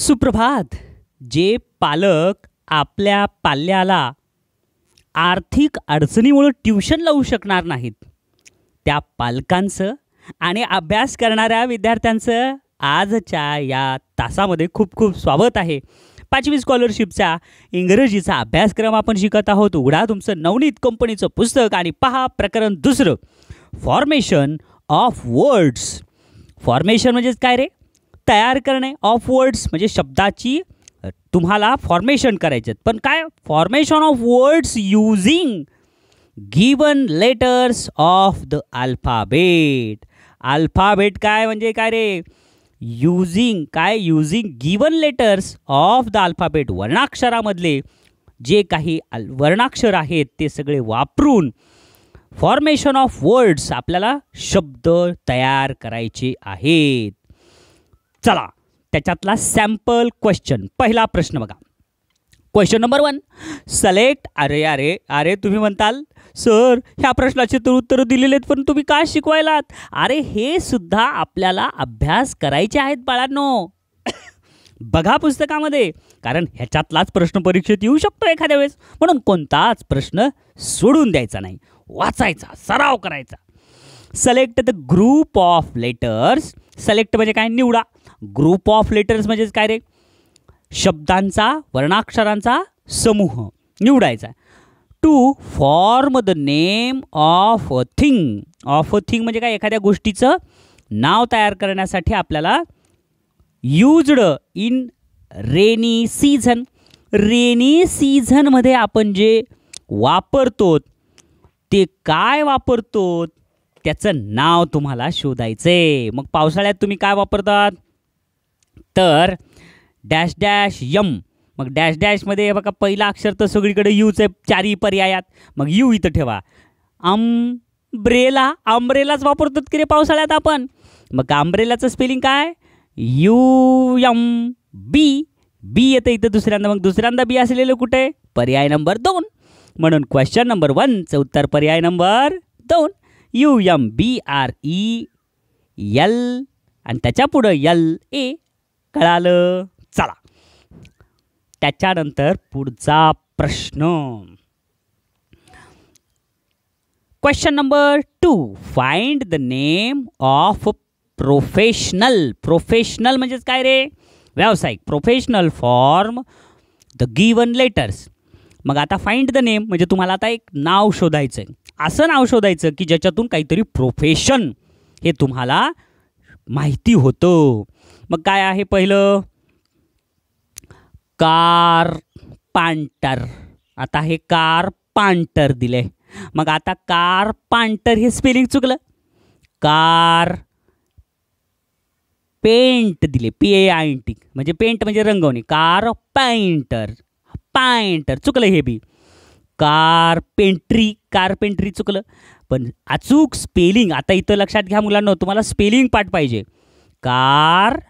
सुप्रभात. जे पालक आपल्या पाल्याला आर्थिक अडचणीमुळे ट्यूशन लावू शकणार नाहीत, त्या पालकांचं आणि अभ्यास करणाऱ्या विद्यार्थ्यांचं आजच्या या तासामध्ये खूप खूप स्वागत आहे. 5वी स्कॉलरशिपचा इंग्रजीचा अभ्यासक्रम आपण शिकत आहोत. उघडा तुमचं नवनीत कंपनीचं पुस्तक आणि पहा प्रकरण 2, फॉर्मेशन ऑफ वर्ड्स. फॉर्मेशन म्हणजेच काय रे? तयार करणे. ऑफ वर्ड्स म्हणजे शब्दाची तुम्हाला फॉर्मेशन करायचे. पण काय? Formation of words using given letters of the alphabet. Alphabet काय म्हणजे काय रे? युजिंग काय? Using given letters of the alphabet. वर्णाक्षरामधले जे काही वर्णाक्षर आहेत ते सगळे वापरून फॉर्मेशन ऑफ वर्ड्स आपल्याला शब्द तयार करायचे आहेत. चला त्याच्यातला सॅम्पल क्वेश्चन. पहिला प्रश्न बघा. Question number 1. सिलेक्ट. अरे तुम्ही म्हणताल सर ह्या प्रश्नाचे तर उत्तर दिलेले आहेत पण तुम्ही काय शिकवायलात? अरे हे सुद्धा आपल्याला अभ्यास करायचे आहेत बाळांनो. बघा पुस्तकामध्ये, कारण ह्याच्यातलाच प्रश्न परीक्षेत येऊ शकतो एखाद्या वेळेस. म्हणून कोणताच प्रश्न सोडून द्यायचा नाही, वाचायचा, सराव करायचा. Select the group of letters. Select म्हणजे काय? निवडा. ग्रुप ऑफ लेटर्स म्हणजेच काय रे? शब्दांचा, वर्णाक्षरांचा समूह निवडायचा. To form the name of a thing. Of a thing म्हणजे काय? एखाद्या गोष्टीचं नाव तयार करण्यासाठी आपल्याला used in rainy season. Rainy सीझनमध्ये आपण जे वापरतो ते काय वापरतो त्याचं नाव तुम्हाला शोधायचे. मग पावसाळ्यात तुम्ही काय वापरतात? तर डॅश डॅश यम. मग डॅश डॅशमध्ये बघा पहिला अक्षर तर सगळीकडे यूच आहे चारही पर्यायात. मग यू इथं ठेवा. अम्ब्रेला. अम्ब्रेलाच वापरतात की रे पावसाळ्यात आपण. मग अम्ब्रेलाचं स्पेलिंग काय? UMB. बी येतं इथं दुसऱ्यांदा. मग दुसऱ्यांदा बी असलेलं कुठे? पर्याय नंबर 2. म्हणून क्वेश्चन नंबर 1चं उत्तर पर्याय नंबर 2. UMBREL आणि त्याच्या पुढं LA. कळालं? चला त्याच्यानंतर पुढचा प्रश्न. Question number 2. Find the name of professional. Professional म्हणजेच काय रे? व्यावसायिक. Professional form the given letters. मग आता फाइंड द नेम म्हणजे तुम्हाला आता एक नाव शोधायचं आहे. असं नाव शोधायचं की ज्याच्यातून काहीतरी प्रोफेशन हे तुम्हाला माहिती होतं. मग काय आहे पहिलं? कारपेंटर. आता हे कारपेंटर दिले. मग आता कारपेंटर हे स्पेलिंग चुकलं. कार पेंट दिले. PAINT म्हणजे पेंट म्हणजे रंगवणे. कारपेंटर. पेंटर चुकलं. हे बी कारपेंट्री. कारपेंट्री चुकलं. पण अचूक स्पेलिंग आता इथं लक्षात घ्या मुलांना, तुम्हाला स्पेलिंग पाठ पाहिजे. कारपेंटर.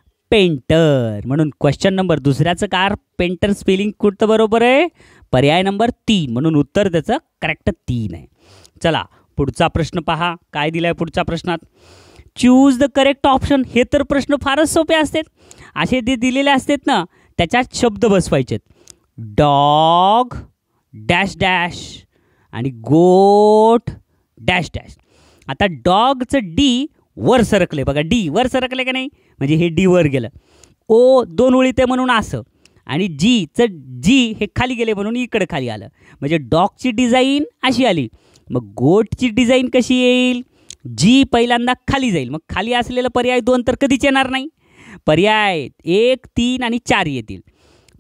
म्हणून क्वेश्चन नंबर 2चं कारपेंटर स्पेलिंग कुठं बरोबर आहे? पर्याय नंबर 3. म्हणून उत्तर त्याचं करेक्ट 3 आहे. चला पुढचा प्रश्न पहा. काय दिलाय पुढच्या प्रश्नात? Choose the correct option. हे तर प्रश्न फारच सोपे असतात. असे जे दिलेले असतात ना त्याच्यात शब्द बसवायचे. डॉग डॅश डॅश आणि गोट डॅश डॅश. आता डॉगचं डी वर सरकले. बघा डी वर सरकले का नाही? म्हणजे हे डी वर गेलं. ओ 2 ओळीत आहे म्हणून असं. आणि जीचं जी हे खाली गेले म्हणून इकडे खाली आलं. म्हणजे डॉगची डिझाईन अशी आली. मग गोटची डिझाईन कशी येईल? जी पहिल्यांदा खाली जाईल. मग खाली असलेलं पर्याय 2 तर कधीच येणार नाही. पर्याय 1, 3 आणि 4 येतील.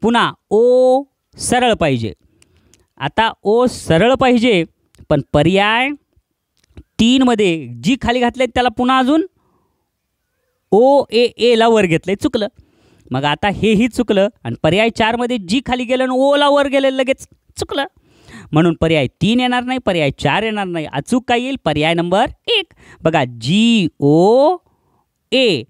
पुन्हा ओ सरळ पाहिजे. आता ओ सरळ पाहिजे पण पर्याय 3 मध्ये जी खाली घातले त्याला पुन्हा अजून OA ला वर घेतलंय. चुकलं. मग आता हेही चुकलं. आणि पर्याय 4 मध्ये जी खाली गेलं आणि ओ ला वर गेलं लगेच चुकलं. म्हणून पर्याय 3 येणार नाही, पर्याय 4 येणार नाही. अचूक काय येईल? पर्याय नंबर 1. बघा GOA.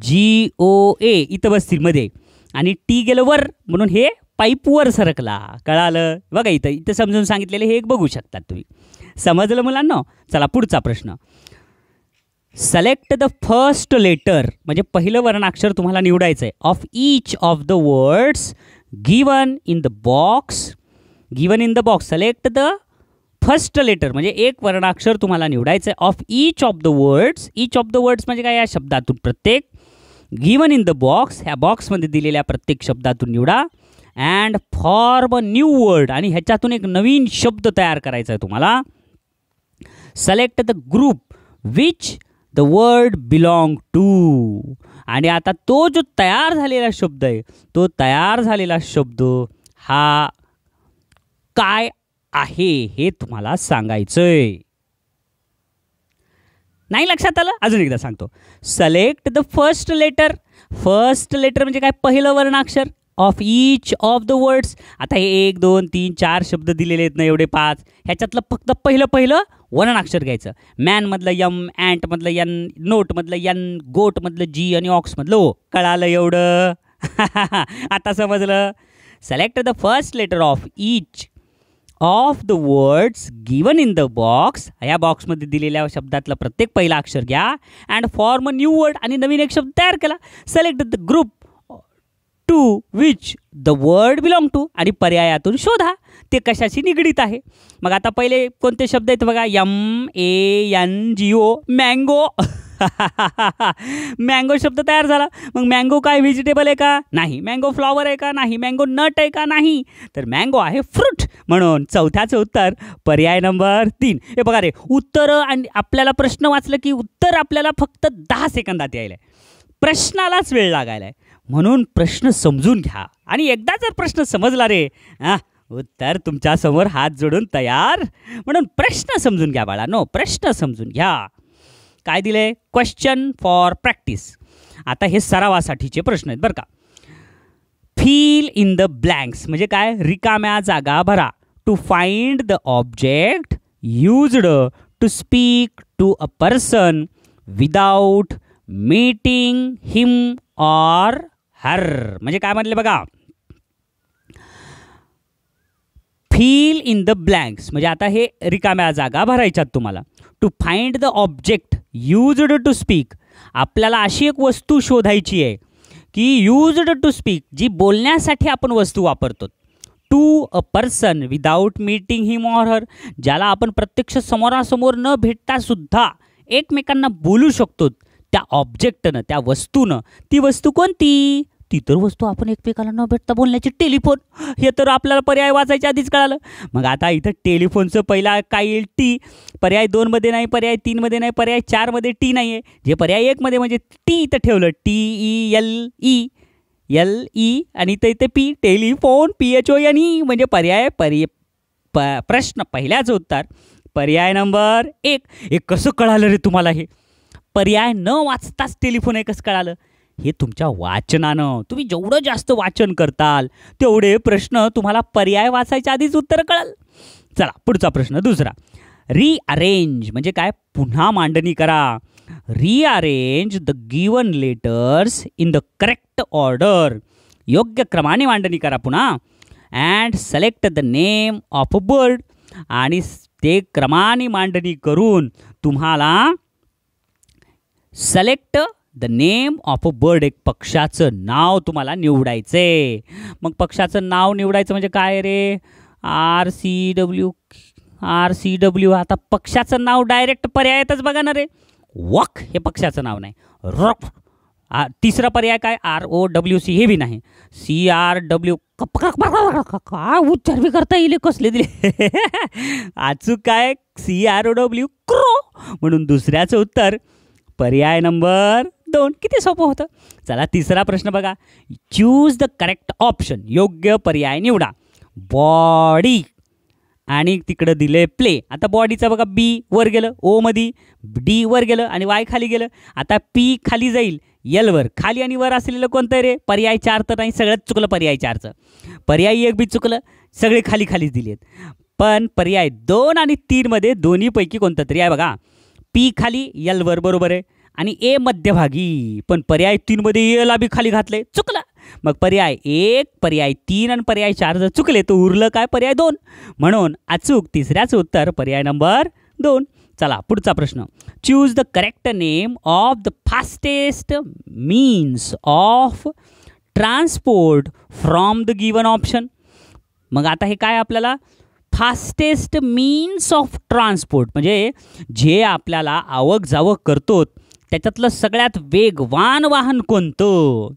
GOA इथं बसतील मध्ये आणि टी गेलं वर म्हणून हे पाईप वर सरकला. कळालं? बघा इथं समजून सांगितलेले हे एक बघू शकतात तुम्ही. समजलं मुलांना? चला पुढचा प्रश्न. सिलेक्ट द फर्स्ट लेटर म्हणजे पहिलं वर्णाक्षर तुम्हाला निवडायचं आहे of each of the words given in the box. Given in the box select the first letter म्हणजे एक वर्णाक्षर तुम्हाला निवडायचं आहे of each of the words. Each of the words म्हणजे काय, या शब्दातून प्रत्येक. गिवन इन द बॉक्स ह्या बॉक्समध्ये दिलेल्या प्रत्येक शब्दातून निवडा. And form a new word आणि ह्याच्यातून एक नवीन शब्द तयार करायचा आहे तुम्हाला. Select the group which the word belong to. आणि आता तो जो तयार झालेला शब्द आहे तो तयार झालेला शब्द हा काय आहे हे तुम्हाला सांगायचंय. नाही लक्षात आलं, अजून एकदा सांगतो. Select the first letter. First letter म्हणजे काय, पहिलं वर्णाक्षर of each of the words. आता हे 1 2 3 4 शब्द दिलेले आहेत ना, एवढे 5. ह्याच्यातलं फक्त पहिलं वर्णाक्षर घ्यायचं. मॅनमधलं यम, अँटमधलं यन, नोटमधलं यन, गोटमधलं जी आणि ऑक्समधलं ओ. कळालं एवढं? आता समजलं. Select the first letter of each of the words given in the box. या बॉक्समध्ये दिलेल्या शब्दातलं प्रत्येक पहिला अक्षर घ्या. And form a new word आणि नवीन एक शब्द तयार केला. Select the group to which the word belong to आणि पर्यायातून शोधा ते कशाशी निगडीत आहे. मग आता पहिले कोणते शब्द आहेत बघा. MANGO mango. मँगो शब्द तयार झाला. मग मँगो काय व्हेजिटेबल आहे का? नाही. मँगो फ्लॉवर आहे का? नाही. मँगो नट आहे का? नाही. तर मँगो आहे फ्रूट. म्हणून चौथ्याचं उत्तर पर्याय नंबर 3. हे बघा रे, उत्तर आणि आपल्याला प्रश्न वाचलं की उत्तर आपल्याला फक्त 10 सेकंदात यायला आहे. प्रश्नालाच वेळ लागायला आहे. म्हणून प्रश्न समजून घ्या आणि एकदा जर प्रश्न समजला रे उत्तर तुमच्यासमोर हात जोडून तयार. म्हणून प्रश्न समजून घ्या बाळांनो, प्रश्न समजून घ्या. काय दिले? Question for practice. आता हे सरावासाठीचे प्रश्न आहेत बरं का. फिल इन द ब्लँक्स म्हणजे काय, रिकाम्या जागा भरा. To find the object used to speak to a person without meeting him or her म्हणजे काय म्हणले बघा. फिल इन द ब्लँक्स म्हणजे आता हे रिकाम्या जागा भरायच्यात तुम्हाला. To find the object used to speak आपल्याला अशी एक वस्तू शोधायची आहे की यूज्ड टू स्पीक जी बोलण्यासाठी आपण वस्तू वापरतो. To a person without meeting him or her ज्याला आपण प्रत्यक्ष समोरासमोर न भेटता सुद्धा एकमेकांना बोलू शकतो त्या ऑब्जेक्टनं, त्या वस्तूनं. ती वस्तू कोणती? ती तर वस्तू आपण एकमेकाला न भेटता बोलण्याची टेलिफोन. हे तर आपल्याला पर्याय वाचायच्या आधीच कळालं. मग आता इथं टेलिफोनचं पहिला काय येईल? टी. पर्याय 2 मध्ये नाही, पर्याय 3 मध्ये नाही, पर्याय 4 मध्ये टी नाही आहे. जे पर्याय 1 मध्ये म्हणजे टी इथं ठेवलं. TELE आणि इथं पी. टेलिफोन PHONE म्हणजे पर्याय प्रश्न पहिल्याचं उत्तर पर्याय नंबर 1. हे कसं कळालं रे तुम्हाला? हे पर्याय न वाचताच टेलिफोन आहे कसं कळालं? हे तुमच्या वाचनानं, तुम्ही जेवढं जास्त वाचन करताल तेवढे प्रश्न तुम्हाला पर्याय वाचायच्या आधीच उत्तर कळाल. चला पुढचा प्रश्न दुसरा. रिअरेंज म्हणजे काय? पुन्हा मांडणी करा. Rearrange the given letters in the correct order योग्य क्रमाने मांडणी करा पुन्हा. And select the name of a bird आणि ते क्रमाने मांडणी करून तुम्हाला select the name of a bird एक पक्षाचं नाव तुम्हाला निवडायचे. मग पक्षाचं नाव निवडायचं म्हणजे काय रे? RCW. आता पक्षाचं नाव डायरेक्ट पर्यायातच बघा ना रे. वॉक हे पक्षाचं नाव नाही. रॉक. तिसरा पर्याय काय? ROWC हे बी नाही. CRW का उच्चार बी करता येईल कसले दिले. अचूक काय? CROW crow. म्हणून दुसऱ्याचं उत्तर पर्याय नंबर 2. किती सोपं होतं. चला तिसरा प्रश्न बघा. चूज द करेक्ट ऑप्शन योग्य पर्याय निवडा. बॉडी आणि तिकडं दिले प्ले. आता बॉडीचं बघा B वर गेलं, O मध्ये D वर गेलं आणि Y खाली गेलं. आता P खाली जाईल L वर. खाली आणि वर असलेलं कोणतं रे? पर्याय 4 तर नाही, सगळंच चुकलं पर्याय 4चं. पर्याय 1 बी चुकलं, सगळे खाली खालीच दिलेत. पण पर्याय 2 आणि 3 मध्ये दोन्हीपैकी कोणतं तरी आहे बघा. P खाली L वर बरोबर आहे आणि A मध्यभागी. पण पर्याय 3 मध्ये A ला बी खाली घातले, चुकलं. मग पर्याय 1, पर्याय 3 आणि पर्याय 4 जर चुकले तर उरलं काय? पर्याय 2. म्हणून अचूक तिसऱ्याचं उत्तर पर्याय नंबर 2. चला पुढचा प्रश्न. Choose the correct name of the fastest means of transport from the given option. मग आता हे काय आपल्याला फास्टेस्ट मीन्स ऑफ ट्रान्सपोर्ट म्हणजे जे आपल्याला आवक जावक करतो त्याच्यातलं सगळ्यात वेगवान वाहन कोणतं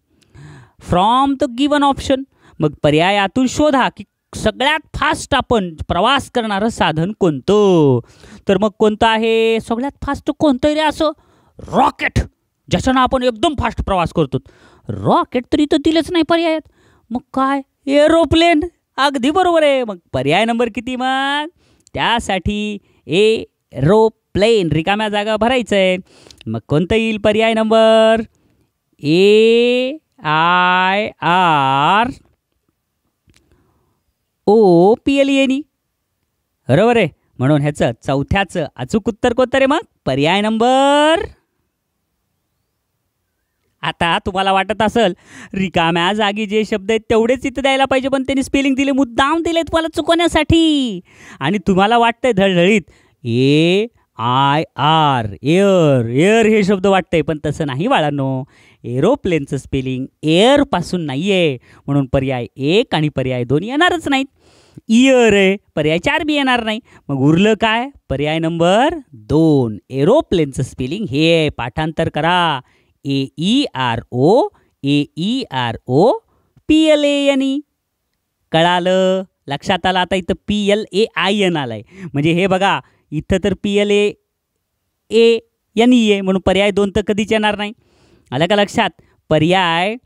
फ्रॉम द गिवन ऑप्शन. मग पर्यायातून शोधा की सगळ्यात फास्ट आपण प्रवास करणारं साधन कोणतं. तर मग कोणतं आहे सगळ्यात फास्ट कोणतं रे असं रॉकेट ज्याच्यानं आपण एकदम फास्ट प्रवास करतो. रॉकेट तरी तर दिलंच नाही पर्यायात. मग काय एरोप्लेन. अगदी बरोबर आहे. मग पर्याय नंबर किती मग त्यासाठी एरोप्लेन रिकाम्या जागा भरायचं आहे. मग कोणतं येईल पर्याय नंबर AIROPLENE. बरोबर आहे. म्हणून ह्याचं चौथ्याचं अचूक उत्तर कोणतं रे मग पर्याय नंबर. आता तुम्हाला वाटत असेल रिकाम्या जागी जे शब्द आहेत तेवढेच इथं द्यायला पाहिजे पण त्यांनी स्पेलिंग दिले मुद्दाम दिले तुम्हाला चुकवण्यासाठी. आणि तुम्हाला वाटतंय धडधडीत AIR एअर एअर हे शब्द वाटतंय पण तसं नाही बाळांनो. एरोप्लेनचं स्पेलिंग एअरपासून नाही आहे म्हणून पर्याय 1 आणि पर्याय 2 येणारच नाहीत. इयर आहे पर्याय 4 बी येणार नाही. मग उरलं काय पर्याय नंबर 2 एरोप्लेनचं स्पेलिंग हे पाठांतर करा AEROPLANE. कळालं लक्षात आलं. आता इथं PLAIN आलाय म्हणजे हे बघा इथं तर PLANE आहे म्हणून पर्याय 2 तर कधीच येणार नाही. आलं का लक्षात. पर्याय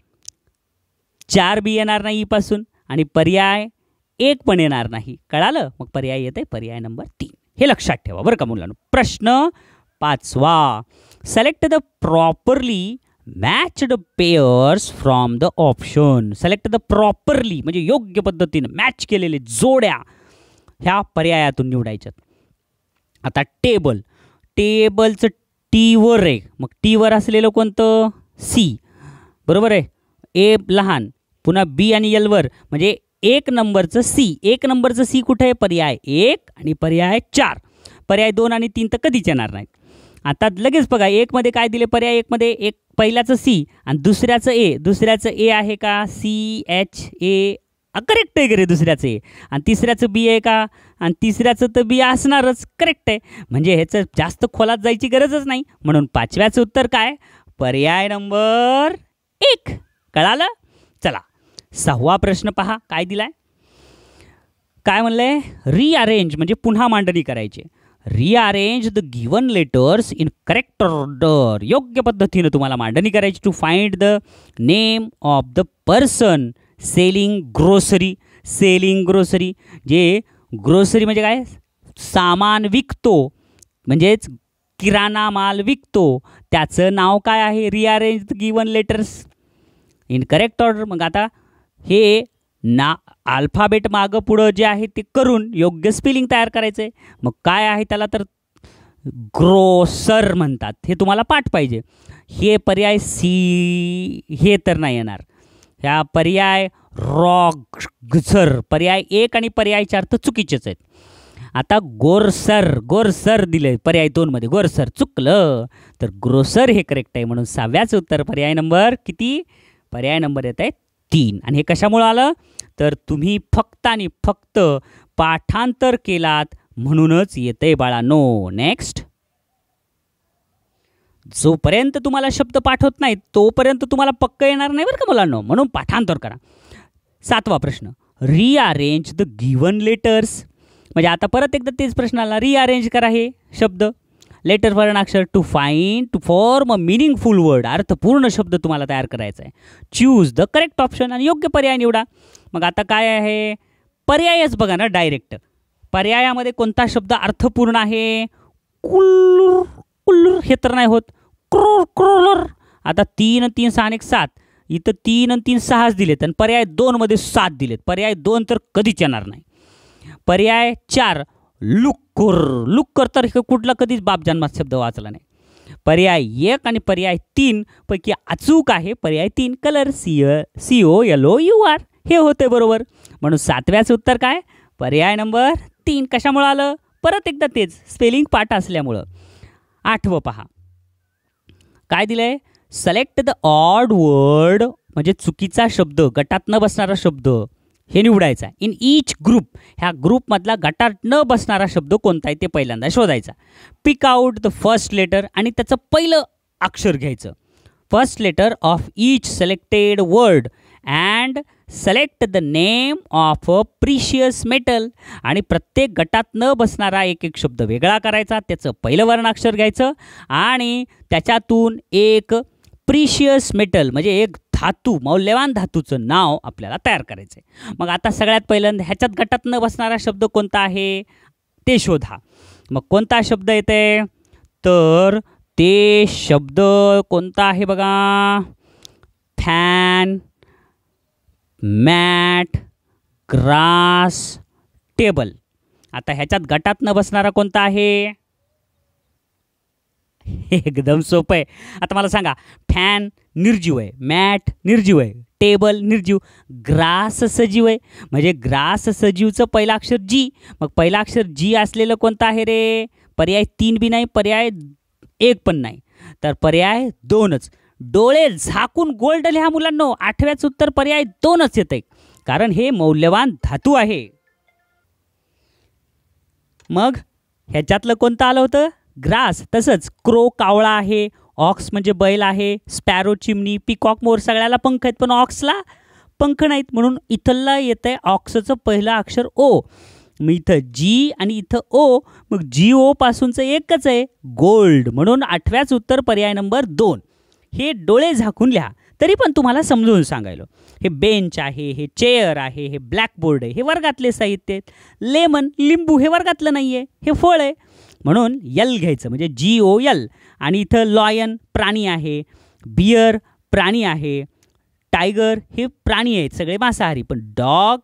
4 बी येणार नाही पासून आणि पर्याय 1 पण येणार नाही. कळालं. मग पर्याय येते पर्याय नंबर 3. हे लक्षात ठेवा बरं का मुलांनो. प्रश्न 5वा. Select the properly matched pairs from the option. Select the properly म्हणजे योग्य पद्धतीनं मॅच केलेले जोड्या ह्या पर्यायातून निवडायच्यात. आता टेबलचं टीवर आहे मग टीवर असलेलं कोणतं सी. बरोबर आहे. ए लहान पुन्हा बी आणि एलवर म्हणजे 1 नंबरचं सी. 1 नंबरचं सी कुठे आहे पर्याय 1 आणि पर्याय 4. पर्याय 2 आणि 3 तर कधीच येणार नाहीत. आता लगेच बघा 1 मध्ये काय दिले पर्याय 1 मध्ये एक पहिल्याचं सी आणि दुसऱ्याचं ए आहे का CHA करेक्ट आहे रे दुसऱ्याचं ए आणि तिसऱ्याचं बी आहे का आणि तिसऱ्याचं तर बी असणारच करेक्ट आहे. म्हणजे ह्याचं जास्त खोलात जायची गरजच नाही म्हणून 5व्याचं उत्तर काय पर्याय नंबर 1. कळालं. चला 6वा प्रश्न पहा काय दिलाय. काय म्हणलंय रिअरेंज म्हणजे पुन्हा मांडणी करायची. Rearrange the given letters in correct order. योग्य पद्धतीनं तुम्हाला मांडणी करायची to find the name of the person selling grocery. Selling grocery जे ग्रोसरी म्हणजे काय सामान विकतो म्हणजेच किराणा माल विकतो त्याचं नाव काय आहे rearrange the given letters in correct order. मग आता हे अल्फाबेट मागं पुढं जे आहे ते करून योग्य स्पेलिंग तयार करायचं आहे. मग काय आहे त्याला तर ग्रोसर म्हणतात. हे तुम्हाला पाठ पाहिजे. हे पर्याय सी हे तर नाही येणार. ह्या पर्याय रॉगझर पर्याय 1 आणि पर्याय 4 तर चुकीचेच आहेत. आता गोरसर दिले पर्याय 2 मध्ये गोरसर चुकलं तर ग्रोसर हे करेक्ट आहे म्हणून 6व्याचं उत्तर पर्याय नंबर किती पर्याय नंबर येत आहे 3. आणि हे कशामुळे आलं तर तुम्ही फक्त आणि फक्त पाठांतर केलात म्हणूनच येतंय बाळांनो. नेक्स्ट. जोपर्यंत तुम्हाला शब्द पाठ होत नाहीत तोपर्यंत तुम्हाला पक्क येणार नाही बरं का मुलांनो म्हणून पाठांतर करा. 7वा प्रश्न. रिअरेंज द गिवन लेटर्स म्हणजे आता परत एकदा तेच प्रश्न आला. रिअरेंज करा हे शब्द लेटर वर्णाक्षर to find to form a meaningful word. अर्थपूर्ण शब्द तुम्हाला तयार करायचा आहे. चूज द करेक्ट ऑप्शन आणि योग्य पर्याय निवडा. मग आता काय आहे पर्यायच बघा ना डायरेक्ट. पर्यायामध्ये कोणता शब्द अर्थपूर्ण आहे कुल्लूर कुल्लूर हे तर नाही होत. क्रोर क्रोलर. आता 3 आणि 3 6 आणि 7 इथं 3 आणि 3 6 दिलेत आणि पर्याय 2 मध्ये 7 दिलेत. पर्याय 2 तर कधीच येणार नाही. पर्याय 4 लुक्कर तर कुठला कधीच बाप जन्मात शब्द वाचला नाही. पर्याय 1 आणि पर्याय 3 पैकी अचूक आहे पर्याय 3 कलर COLOUR हे होते बरोबर म्हणून 7व्याचं उत्तर काय पर्याय नंबर 3. कशामुळे आलं परत एकदा तेच स्पेलिंग पाठ असल्यामुळं. 8वं पहा काय दिलंय, सिलेक्ट द ऑड वर्ड म्हणजे चुकीचा शब्द, गटात न बसणारा शब्द हे निवडायचा. इन ईच ग्रुप, ह्या ग्रुपमधला गटात न बसणारा शब्द कोणता आहे ते पहिल्यांदा शोधायचा. Pick out the first letter आणि त्याचं पहिलं अक्षर घ्यायचं. First letter of each selected word and select the name of a precious metal. आणि प्रत्येक गटात न बसणारा एक एक शब्द वेगळा करायचा, त्याचं पहिलं वर्णाक्षर घ्यायचं आणि त्याच्यातून एक प्रिशियस मेटल म्हणजे एक धातू, मौल्यवान धातूचं नाव आपल्याला तयार करायचं आहे. मग आता सगळ्यात पहिल्यांदा ह्याच्यात गटात न बसणारा शब्द कोणता आहे ते शोधा. मग कोणता शब्द येते, तर ते शब्द कोणता आहे बघा, फॅन, मॅट, ग्रास, टेबल. आता ह्याच्यात गटात न बसणारा कोणता आहे, एकदम सोपं आहे. आता मला सांगा, फॅन निर्जीव आहे, मॅट निर्जीव आहे, टेबल निर्जीव, ग्रास सजीव आहे. म्हणजे ग्रास सजीवचं पहिलं अक्षर जी. मग पहिलं अक्षर जी असलेलं कोणतं आहे रे, पर्याय 3 बी नाही, पर्याय 1 पण नाही, तर पर्याय 2च. डोळे झाकून गोल्ड लिहा मुलांनो, 8व्याचं उत्तर पर्याय 2च येतंय, कारण हे मौल्यवान धातू आहे. मग ह्याच्यातलं कोणतं आलं होतं, ग्रास. तसंच क्रो कावळा आहे, ऑक्स म्हणजे बैल आहे, स्पॅरो चिमणी, पिकॉक मोर सगळ्याला पंख आहेत पण ऑक्सला पंख नाहीत, म्हणून इथलं येतंय ऑक्सचं पहिलं अक्षर ओ. मग इथं जी आणि इथं ओ, मग जी ओ पासूनचं एकच आहे गोल्ड, म्हणून 8व्याचं उत्तर पर्याय नंबर 2. हे डोळे झाकून लिहा, तरी पण तुम्हाला समजून सांगायलो. हे बेंच आहे, हे चेअर आहे, हे ब्लॅकबोर्ड आहे, हे वर्गातले साहित्य आहेत. लेमन लिंबू हे वर्गातलं नाही आहे, हे फळ आहे, म्हणून यल घ्यायचं म्हणजे GOL. आणि इथं लॉयन प्राणी आहे, बियर प्राणी आहे, टायगर हे प्राणी आहेत सगळे मांसाहारी, पण डॉग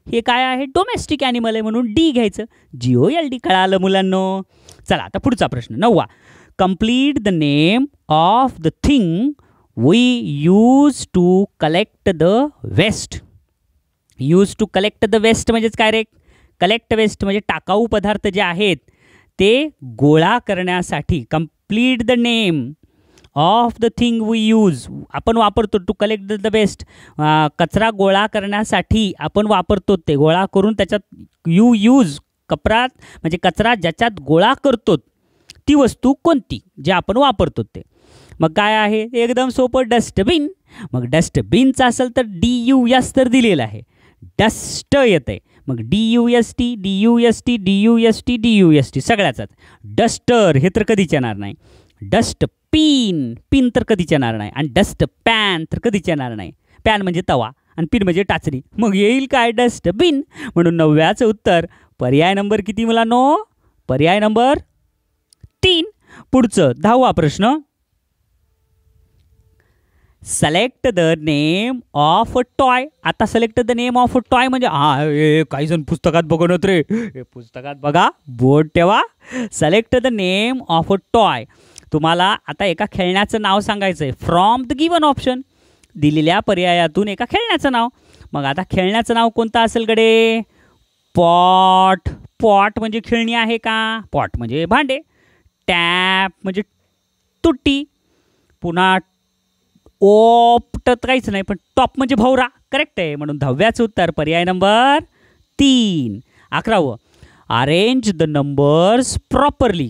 हे काय आहे, डोमेस्टिक ॲनिमल आहे, म्हणून डी घ्यायचं, GOLD. कळालं मुलांनो. चला आता पुढचा प्रश्न 9वा. Complete the name of the thing we use to collect the waste. Use to collect the waste म्हणजेच काय रे, कलेक्ट वेस्ट म्हणजे टाकाऊ पदार्थ जे आहेत ते गोळा करण्यासाठी. Complete the name of the thing we use, आपण वापरतो टू कलेक्ट द वेस्ट, कचरा गोळा करण्यासाठी आपण वापरतो, ते गोळा करून त्याच्यात यूज, कपरात म्हणजे कचरा ज्याच्यात गोळा करतो ती वस्तू कोणती, जे आपण वापरतो ते. मग काय आहे, एकदम सोपं, डस्टबिन. मग डस्टबिनचं असेल तर DUS तर दिलेलं आहे, डस्ट येतं आहे, मग DUST DUST DUST DUST सगळ्याचाच. डस्टर हे तर कधीच येणार नाही, डस्ट पिन तर कधीच येणार नाही, आणि डस्ट पॅन तर कधीच येणार नाही. पॅन म्हणजे तवा आणि पिन म्हणजे टाचणी, मग येईल काय, डस्टबिन. म्हणून 9व्याचं उत्तर पर्याय नंबर किती मुलांनो, पर्याय नंबर 3. पुढचं 10वा प्रश्न. Select the name of a toy. आता select the name of a toy म्हणजे काही जण पुस्तकात बघत रे, पुस्तकात बघा, बोर्ड ठेवा. Select the name of a toy. तुम्हाला आता एका खेळण्याचं नाव सांगायचं आहे, फ्रॉम द गिवन ऑप्शन, दिलेल्या पर्यायातून एका खेळण्याचं नाव. मग आता खेळण्याचं नाव कोणतं असेल गडे, पॉट. पॉट म्हणजे खेळणी आहे का, पॉट म्हणजे भांडे. टॅप म्हणजे तुटी. पुन्हा ओप तर काहीच नाही, पण टॉप म्हणजे भवरा, करेक्ट आहे, म्हणून 10व्याचं उत्तर पर्याय नंबर 3. 11वं. Arrange the numbers properly.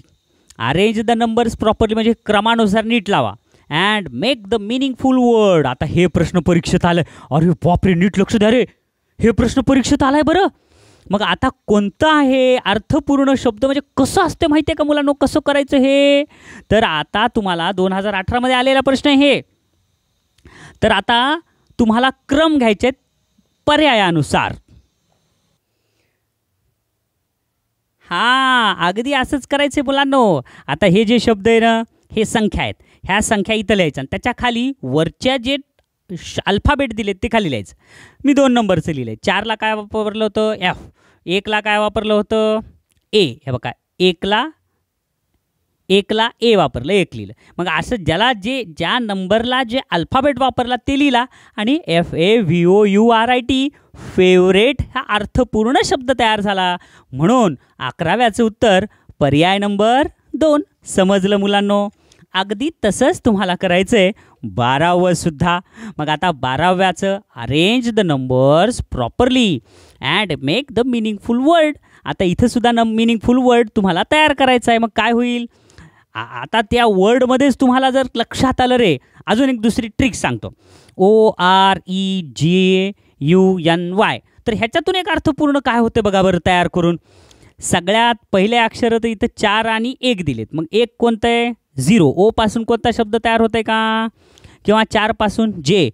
Arrange the numbers properly म्हणजे क्रमानुसार नीट लावा. And make the meaningful word. आता हे प्रश्न परीक्षेत आलं, अरे बापरे, नीट लक्ष द्या रे, हे प्रश्न परीक्षेत आलाय बरं. मग आता कोणतं आहे अर्थपूर्ण शब्द, म्हणजे कसं असते माहिती आहे का मुलांनो, कसं करायचं हे, तर आता तुम्हाला 2018 मध्ये आलेला प्रश्न आहे हे. तर आता तुम्हाला क्रम घ्यायचे पर्यायानुसार. हां, अगदी असंच करायचं मुलांनो. आता हे जे शब्द आहे ना, हे संख्या आहेत, ह्या संख्या इथं लिहायच्या आणि त्याच्या खाली वरच्या जे अल्फाबेट दिलेत ते खाली लिहायचं. मी 2 नंबरचं लिहिलं आहे. 4ला काय वापरलं होतं, F. 1ला काय वापरलं होतं, A. हे बघा, 1ला एकला ए वापरलं, एक लिहिलं. मग असं ज्याला ज्या नंबरला जे अल्फाबेट वापरला ते लिहिला आणि FAVOURIT फेवरेट हा अर्थपूर्ण शब्द तयार झाला. म्हणून 11व्याचं उत्तर पर्याय नंबर 2. समजलं मुलांनो? अगदी तसंच तुम्हाला करायचं आहे 12वं सुद्धा. मग आता 12व्याचं arrange the numbers properly and make the meaningful word. आता इथं सुद्धा मिनिंगफुल वर्ड तुम्हाला तयार करायचा आहे. मग काय होईल? आता त्या वर्डमध्येच तुम्हाला जर लक्षात आलं रे, अजून एक दुसरी ट्रिक सांगतो. OREGUNY. तर ह्याच्यातून एक अर्थपूर्ण काय होते बघा बरं तयार करून. सगळ्यात पहिले अक्षर तर इथं 4 आणि 1 दिलेत. मग एक कोणतं आहे? 0. ओ पासून कोणता शब्द तयार होत आहे का? किंवा 4 पासून जे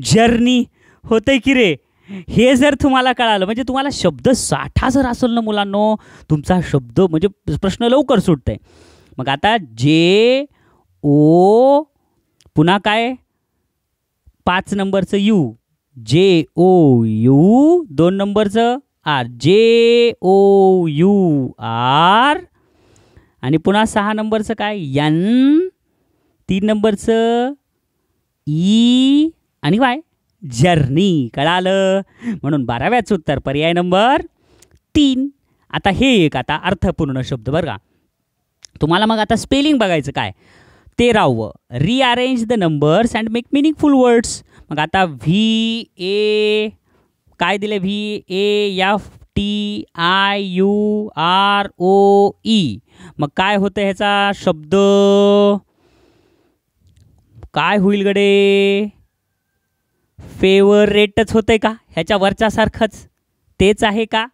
जर्नी होतंय की रे. हे जर तुम्हाला कळालं म्हणजे तुम्हाला शब्द साठा जर असेल ना मुलांनो, तुमचा शब्द म्हणजे प्रश्न लवकर सुटतंय. मग आता पुन्हा काय 5 नंबरचं यू, JOU, 2 नंबरचं R, JOUR, आणि पुन्हा 6 नंबरचं काय N, 3 नंबरचं E आणि Y, जर्नी. कळालं? म्हणून 12व्याचं उत्तर पर्याय नंबर 3. आता हे एक आता अर्थपूर्ण शब्द बरं का. तुम्हाला मग आता स्पेलिंग बघायचं काय. 13वं rearrange the numbers and make meaningful words. मग आता VA काय दिले? VAFTIUROE. मग काय होतं ह्याचा शब्द? काय होईल गडे? फेवरेटच होतंय का? ह्याच्या वरच्यासारखंच तेच आहे का?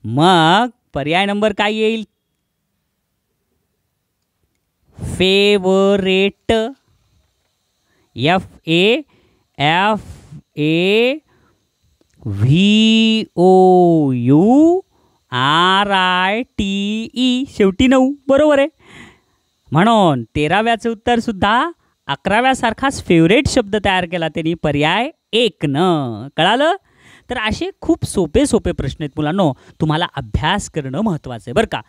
मग पर्याय नंबर काय येईल? फेवरेट. FAVOURITE. शेवटी 9. बरोबर आहे. म्हणून 13व्याचं उत्तर सुद्धा 11व्यासारखाच फेवरेट शब्द तयार केला त्यांनी, पर्याय 1 न. कळालं? तर असे खूप सोपे प्रश्न आहेत मुलांनो. तुम्हाला अभ्यास करणं महत्त्वाचं आहे बरं का.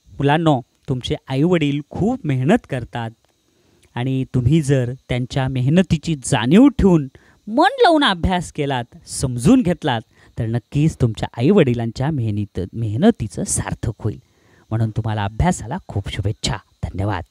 मुलांनो, तुमचे आईवडील खूप मेहनत करतात आणि तुम्ही जर त्यांच्या मेहनतीची जाणीव ठेवून मन लावून अभ्यास केलात, समजून घेतलात, तर नक्कीच तुमच्या आईवडिलांच्या मेहनतीचं सार्थक होईल. म्हणून तुम्हाला अभ्यासाला खूप शुभेच्छा. धन्यवाद.